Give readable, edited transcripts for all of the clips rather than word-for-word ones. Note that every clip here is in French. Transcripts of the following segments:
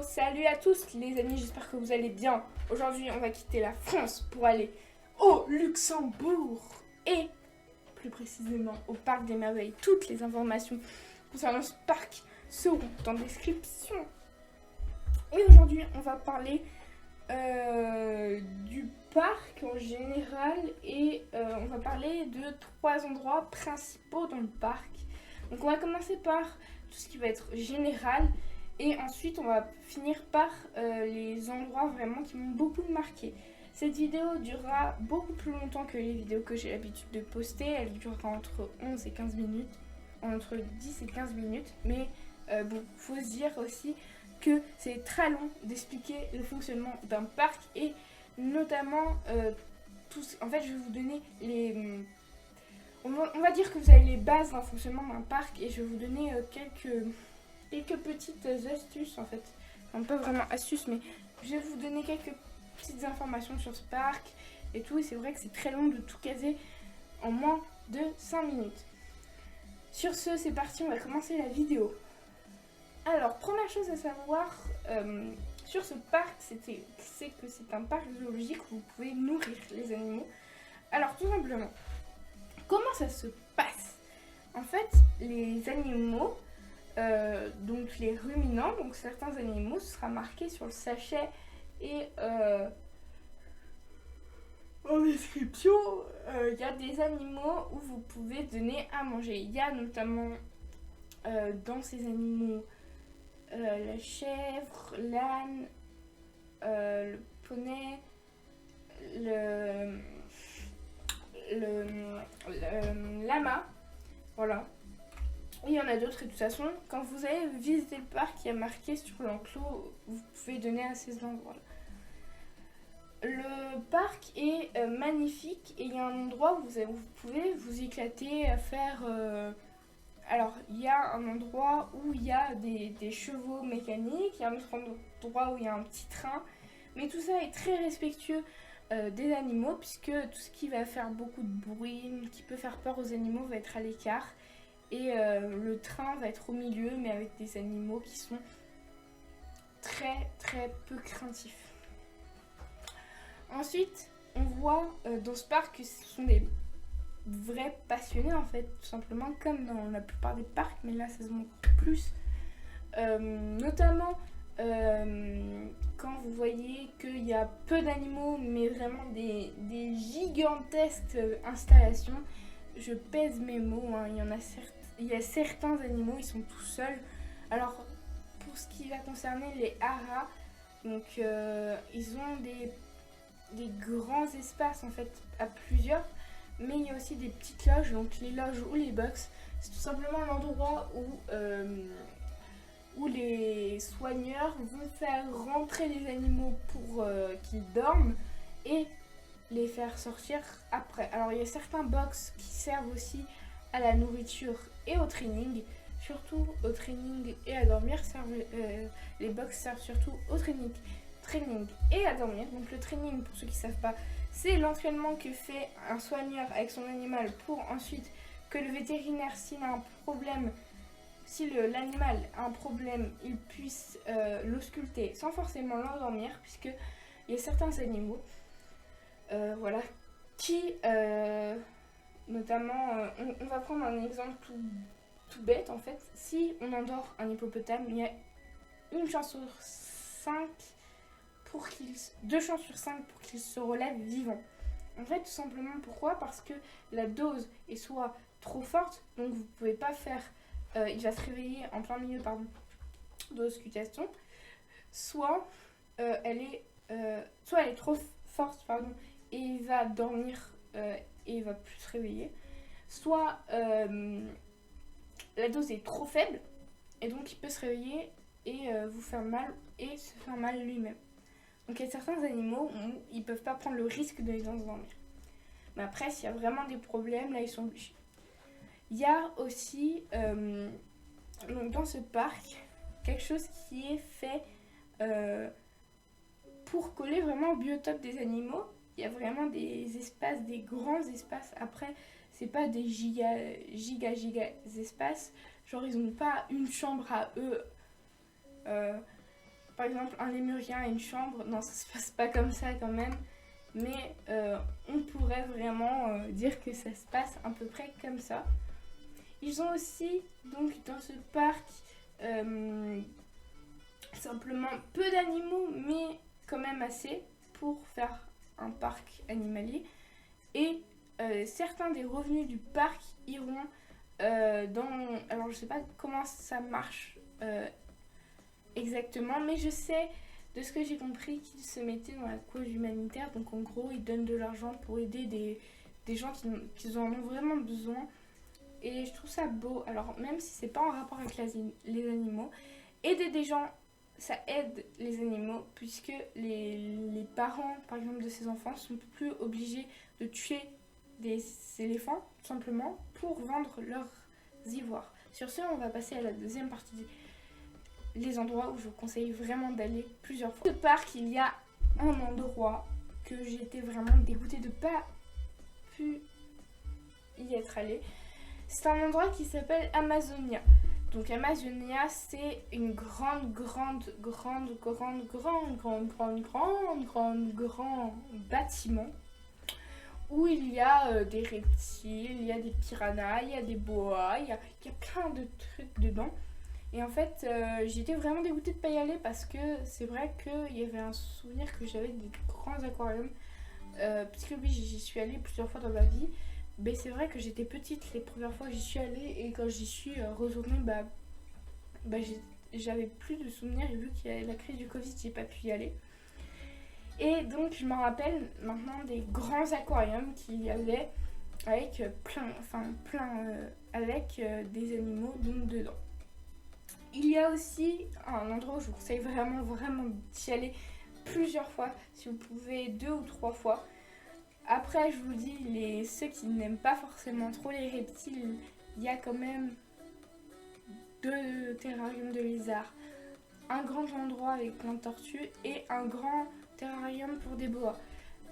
Salut à tous les amis, j'espère que vous allez bien. Aujourd'hui, on va quitter la France pour aller au Luxembourg et plus précisément au Parc des Merveilles. Toutes les informations concernant ce parc seront en description. Et aujourd'hui, on va parler du parc en général et on va parler de 3 endroits principaux dans le parc. Donc on va commencer par tout ce qui va être général et ensuite on va finir par les endroits vraiment qui m'ont beaucoup marqué. Cette vidéo durera beaucoup plus longtemps que les vidéos que j'ai l'habitude de poster. Elle durera entre 11 et 15 minutes, entre 10 et 15 minutes. Mais bon, faut se dire aussi que c'est très long d'expliquer le fonctionnement d'un parc et notamment en fait je vais vous donner les... On va dire que vous avez les bases d'un fonctionnement d'un parc et je vais vous donner quelques petites astuces en fait. Enfin, pas vraiment astuces, mais je vais vous donner quelques petites informations sur ce parc et tout. Et c'est vrai que c'est très long de tout caser en moins de 5 minutes. Sur ce, c'est parti, on va commencer la vidéo. Alors, première chose à savoir sur ce parc, c'est que c'est un parc zoologique où vous pouvez nourrir les animaux. Alors, tout simplement, comment ça se passe? En fait, les animaux, donc les ruminants, donc certains animaux, ce sera marqué sur le sachet et en description, il y a des animaux où vous pouvez donner à manger. Il y a notamment dans ces animaux la chèvre, l'âne, le poney, le lama, voilà. Et il y en a d'autres et de toute façon, quand vous allez visiter le parc, il y a marqué sur l'enclos, vous pouvez donner à ces endroits-là. Le parc est magnifique et il y a un endroit où vous pouvez vous éclater à faire... Alors, il y a un endroit où il y a des chevaux mécaniques, il y a un autre endroit où il y a un petit train, mais tout ça est très respectueux des animaux, puisque tout ce qui va faire beaucoup de bruit, qui peut faire peur aux animaux, va être à l'écart. Et le train va être au milieu, mais avec des animaux qui sont très très peu craintifs. Ensuite, on voit dans ce parc que ce sont des vrais passionnés en fait, tout simplement, comme dans la plupart des parcs, mais là ça se montre plus. Notamment quand vous voyez qu'il y a peu d'animaux, mais vraiment des gigantesques installations. Je pèse mes mots, hein. Il y a certains animaux, ils sont tout seuls. Alors, pour ce qui va concerner les haras, donc ils ont des grands espaces en fait à plusieurs, mais il y a aussi des petites loges, donc les loges ou les box, c'est tout simplement l'endroit où les soigneurs vont faire rentrer les animaux pour qu'ils dorment et les faire sortir après. Alors il y a certains box qui servent aussi à la nourriture et au training, surtout au training et à dormir. Les box servent surtout au training et à dormir. Donc le training, pour ceux qui ne savent pas, c'est l'entraînement que fait un soigneur avec son animal pour ensuite que le vétérinaire, s'il a un problème, si l'animal a un problème, il puisse l'ausculter sans forcément l'endormir, puisque il y a certains animaux voilà, qui notamment, on va prendre un exemple tout bête en fait. Si on endort un hippopotame, il y a une chance sur 5 2 chances sur 5 pour qu'il se relève vivant. En fait, tout simplement, pourquoi? Parce que la dose est soit trop forte, donc vous pouvez pas faire, il va se réveiller en plein milieu d'auscultation, soit elle est trop forte, et il va dormir et il va plus se réveiller, soit la dose est trop faible et donc il peut se réveiller et vous faire mal et se faire mal lui-même. Donc il y a certains animaux où ils peuvent pas prendre le risque de les endormir. Mais après, s'il y a vraiment des problèmes, là ils sont obligés. Il y a aussi donc dans ce parc quelque chose qui est fait pour coller vraiment au biotope des animaux. Il y a vraiment des espaces, des grands espaces. Après, c'est pas des giga espaces. Genre, ils n'ont pas une chambre à eux par exemple un lémurien a une chambre. Non, ça se passe pas comme ça quand même. Mais on pourrait vraiment dire que ça se passe à peu près comme ça. Ils ont aussi, donc dans ce parc, simplement peu d'animaux, mais quand même assez pour faire un parc animalier. Et certains des revenus du parc iront dans... Alors je sais pas comment ça marche exactement, mais je sais de ce que j'ai compris qu'ils se mettaient dans la cause humanitaire. Donc en gros, ils donnent de l'argent pour aider des gens qui en ont vraiment besoin. Et je trouve ça beau. Alors même si c'est pas en rapport avec les animaux, aider des gens, ça aide les animaux, puisque les parents, par exemple, de ces enfants sont plus obligés de tuer des éléphants, tout simplement, pour vendre leurs ivoires. Sur ce, on va passer à la deuxième partie, les endroits où je vous conseille vraiment d'aller plusieurs fois. Dans ce parc, il y a un endroit que j'étais vraiment dégoûtée de ne pas pu y être allée. C'est un endroit qui s'appelle Amazonia. Donc Amazonia, c'est une grand bâtiment où il y a des reptiles, il y a des piranhas, il y a des boas, il y a plein de trucs dedans. Et en fait, j'étais vraiment dégoûtée de ne pas y aller parce que c'est vrai qu'il y avait un souvenir que j'avais des grands aquariums. Parce que oui, j'y suis allée plusieurs fois dans ma vie. Mais c'est vrai que j'étais petite les premières fois que j'y suis allée et quand j'y suis retournée, j'avais plus de souvenirs et vu qu'il y a la crise du Covid, j'ai pas pu y aller. Et donc je me rappelle maintenant des grands aquariums qu'il y avait avec avec des animaux donc dedans. Il y a aussi un endroit où je vous conseille vraiment d'y aller plusieurs fois, si vous pouvez 2 ou 3 fois. Après, je vous dis, ceux qui n'aiment pas forcément trop les reptiles, il y a quand même 2 terrariums de lézards, un grand endroit avec plein de tortues et un grand terrarium pour des boas.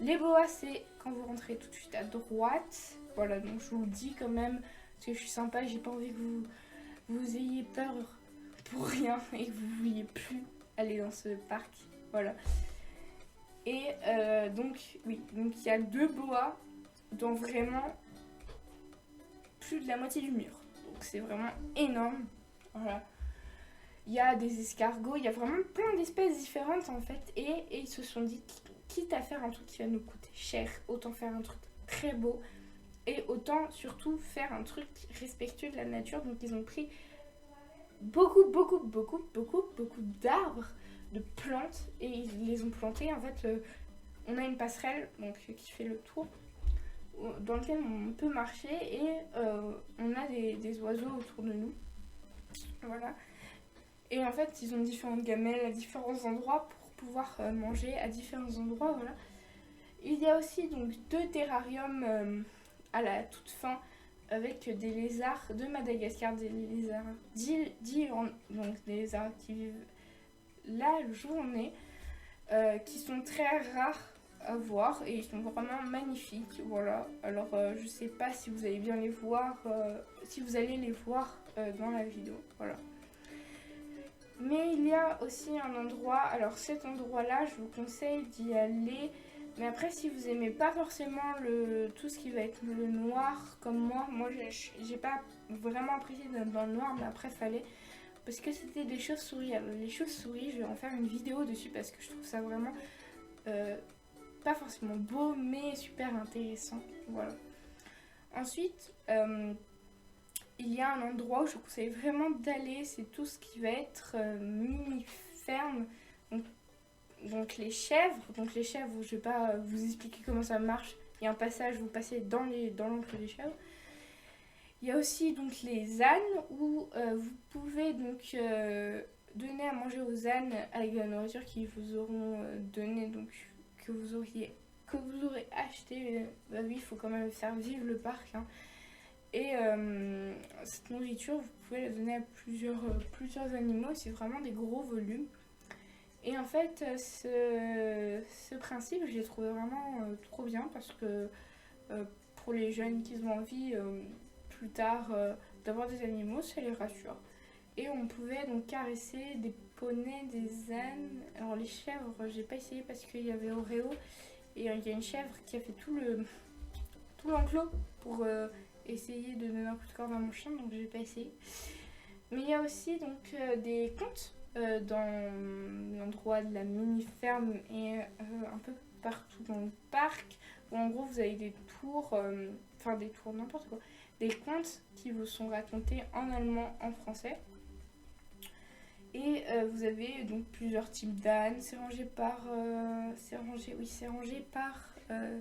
Les boas, c'est quand vous rentrez tout de suite à droite. Voilà, donc je vous le dis quand même, parce que je suis sympa, j'ai pas envie que vous ayez peur pour rien et que vous ne vouliez plus aller dans ce parc. Voilà. Et donc il y a 2 boas dans vraiment plus de la moitié du mur. Donc c'est vraiment énorme. Voilà. Il y a des escargots, il y a vraiment plein d'espèces différentes en fait. Et ils se sont dit, quitte à faire un truc qui va nous coûter cher, autant faire un truc très beau. Et autant surtout faire un truc respectueux de la nature. Donc ils ont pris beaucoup d'arbres, de plantes, et ils les ont plantés. En fait, on a une passerelle donc, qui fait le tour, dans lequel on peut marcher et on a des oiseaux autour de nous. Voilà. Et en fait, ils ont différentes gamelles à différents endroits pour pouvoir manger à différents endroits. Voilà. Il y a aussi donc 2 terrariums à la toute fin avec des lézards de Madagascar, des lézards donc des lézards qui vivent la journée, qui sont très rares à voir et ils sont vraiment magnifiques. Voilà. Alors je sais pas si vous allez bien les voir, si vous allez les voir dans la vidéo. Voilà. Mais il y a aussi un endroit, alors cet endroit-là, je vous conseille d'y aller. Mais après, si vous aimez pas forcément tout ce qui va être le noir, comme moi j'ai pas vraiment apprécié d'être dans le noir, mais après fallait, parce que c'était des chauves-souris. Alors les chauves-souris, je vais en faire une vidéo dessus parce que je trouve ça vraiment pas forcément beau, mais super intéressant. Voilà. Ensuite, il y a un endroit où je vous conseille vraiment d'aller, c'est tout ce qui va être mini-ferme. Donc les chèvres, je vais pas vous expliquer comment ça marche. Il y a un passage, vous passez dans l'enclos des chèvres. Il y a aussi donc les ânes où vous pouvez donc donner à manger aux ânes avec la nourriture qu'ils vous auront donnée, donc que vous aurez acheté. Bah oui, il faut quand même faire vivre le parc. Hein. Et cette nourriture, vous pouvez la donner à plusieurs animaux. C'est vraiment des gros volumes. Et en fait, ce principe, je l'ai trouvé vraiment trop bien parce que pour les jeunes qui ont envie plus tard d'avoir des animaux, ça les rassure. Et on pouvait donc caresser des poneys, des ânes. Alors les chèvres, j'ai pas essayé parce qu'il y avait Oreo. Et il y a une chèvre qui a fait tout l'enclos pour essayer de donner un coup de corde à mon chien, donc j'ai pas essayé. Mais il y a aussi donc des contes dans l'endroit de la mini-ferme et un peu partout dans le parc. Où en gros vous avez des tours, des tours, n'importe quoi. Des contes qui vous sont racontés en allemand, en français. Et vous avez donc plusieurs types d'ânes, c'est rangé par...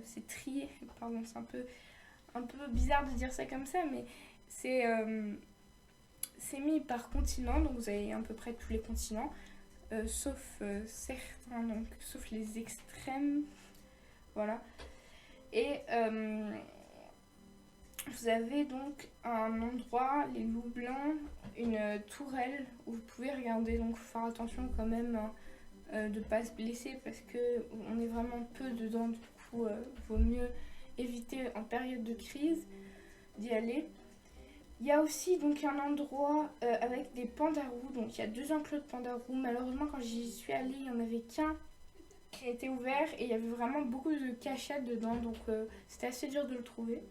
c'est trié, pardon, c'est un peu bizarre de dire ça comme ça, mais c'est mis par continent, donc vous avez à peu près tous les continents, sauf certains, donc sauf les extrêmes, voilà. Et vous avez donc un endroit, les loups blancs, une tourelle où vous pouvez regarder, donc faut faire attention quand même de ne pas se blesser parce qu'on est vraiment peu dedans, du coup vaut mieux éviter en période de crise d'y aller. Il y a aussi donc un endroit avec des pandarous, donc il y a 2 enclos de pandarous. Malheureusement quand j'y suis allée, il n'y en avait qu'un qui était ouvert et il y avait vraiment beaucoup de cachets dedans, donc c'était assez dur de le trouver.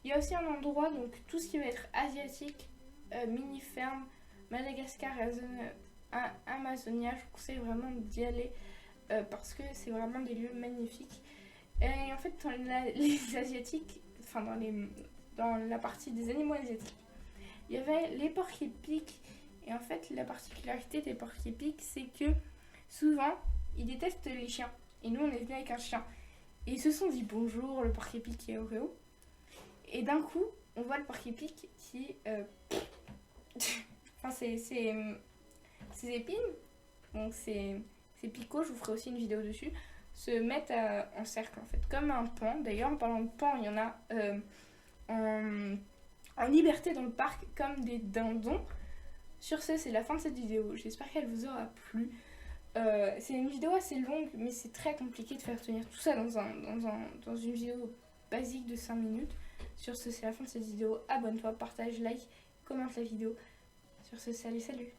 Il y a aussi un endroit, donc tout ce qui va être asiatique, mini-ferme, Madagascar et Amazonia, je vous conseille vraiment d'y aller parce que c'est vraiment des lieux magnifiques. Et en fait, dans les asiatiques, dans la partie des animaux asiatiques, il y avait les porcs-épics. Et en fait, la particularité des porcs-épics, c'est que souvent, ils détestent les chiens. Et nous, on est venu avec un chien. Et ils se sont dit bonjour, le porc-épic et Oreo. Et d'un coup, on voit le porc-épic qui... ses épines, donc ses picots, je vous ferai aussi une vidéo dessus, se mettent en cercle en fait, comme un paon. D'ailleurs, en parlant de paon, il y en a en liberté dans le parc, comme des dindons. Sur ce, c'est la fin de cette vidéo. J'espère qu'elle vous aura plu. C'est une vidéo assez longue, mais c'est très compliqué de faire tenir tout ça dans une vidéo basique de 5 minutes. Sur ce, c'est la fin de cette vidéo. Abonne-toi, partage, like, commente la vidéo. Sur ce, salut.